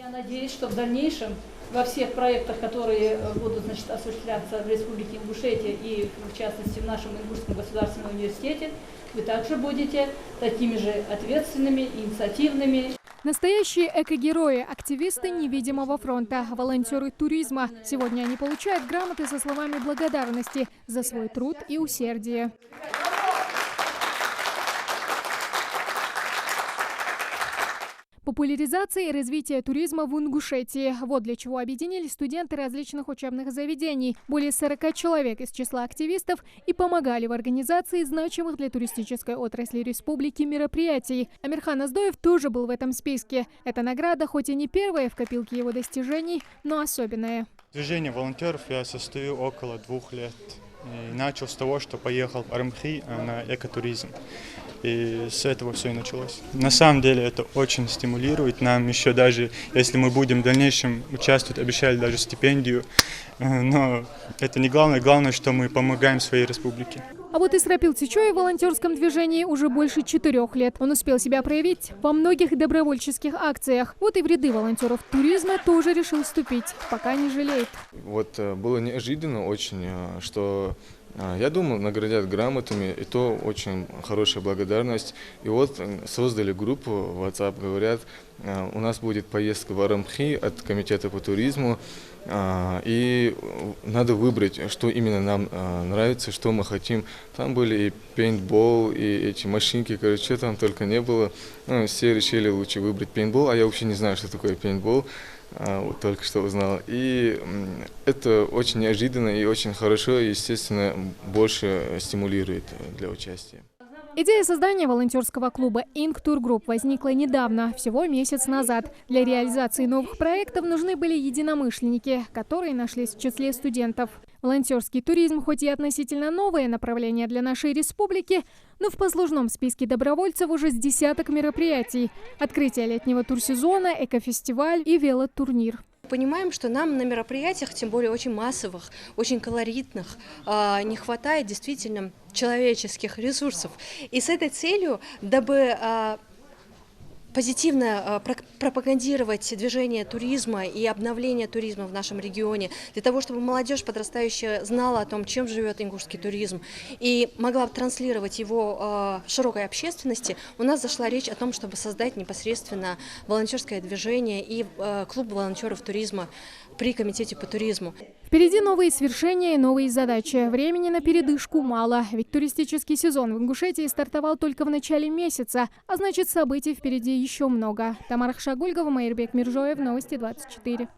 Я надеюсь, что в дальнейшем во всех проектах, которые будут осуществляться в Республике Ингушетия и, в частности, в нашем Ингушском государственном университете, вы также будете такими же ответственными, инициативными. Настоящие экогерои, активисты невидимого фронта, волонтеры туризма. Сегодня они получают грамоты со словами благодарности за свой труд и усердие. Популяризация и развитие туризма в Ингушетии. Вот для чего объединились студенты различных учебных заведений. Более 40 человек из числа активистов и помогали в организации значимых для туристической отрасли республики мероприятий. Амирхан Аздоев тоже был в этом списке. Эта награда хоть и не первая в копилке его достижений, но особенная. Движение волонтеров я состою около 2 лет. И начал с того, что поехал в Армхи на экотуризм. И с этого все и началось. На самом деле это очень стимулирует. Нам еще даже, если мы будем в дальнейшем участвовать, обещали даже стипендию. Но это не главное. Главное, что мы помогаем своей республике. А вот Исрапил Цичоев в волонтерском движении уже больше 4 лет. Он успел себя проявить во многих добровольческих акциях. Вот и в ряды волонтеров туризма тоже решил вступить, пока не жалеет. Вот было неожиданно очень, что я думал, наградят грамотами, и то очень хорошая благодарность. И вот создали группу в WhatsApp, говорят, у нас будет поездка в Армхи от комитета по туризму, и надо выбрать, что именно нам нравится, что мы хотим. Там были и пейнтбол, и эти машинки, короче, что там только не было. Ну, все решили лучше выбрать пейнтбол, а я вообще не знаю, что такое пейнтбол. Вот только что узнал. И это очень неожиданно и очень хорошо, и, естественно, больше стимулирует для участия. Идея создания волонтерского клуба «Инктур Групп» возникла недавно, всего месяц назад. Для реализации новых проектов нужны были единомышленники, которые нашлись в числе студентов. Волонтерский туризм, хоть и относительно новое направление для нашей республики, но в послужном списке добровольцев уже с десяток мероприятий. Открытие летнего турсезона, экофестиваль и велотурнир. Понимаем, что нам на мероприятиях, тем более очень массовых, очень колоритных, не хватает действительно человеческих ресурсов. И с этой целью, дабы позитивно пропагандировать движение туризма и обновление туризма в нашем регионе, для того, чтобы молодежь подрастающая знала о том, чем живет ингушский туризм, и могла транслировать его широкой общественности, у нас зашла речь о том, чтобы создать непосредственно волонтерское движение и клуб волонтеров туризма при комитете по туризму. Впереди новые свершения и новые задачи. Времени на передышку мало, ведь туристический сезон в Ингушетии стартовал только в начале месяца, а значит, событий впереди еще много. Тамара Хшагульгова, Майрбек Миржоев, Новости 24.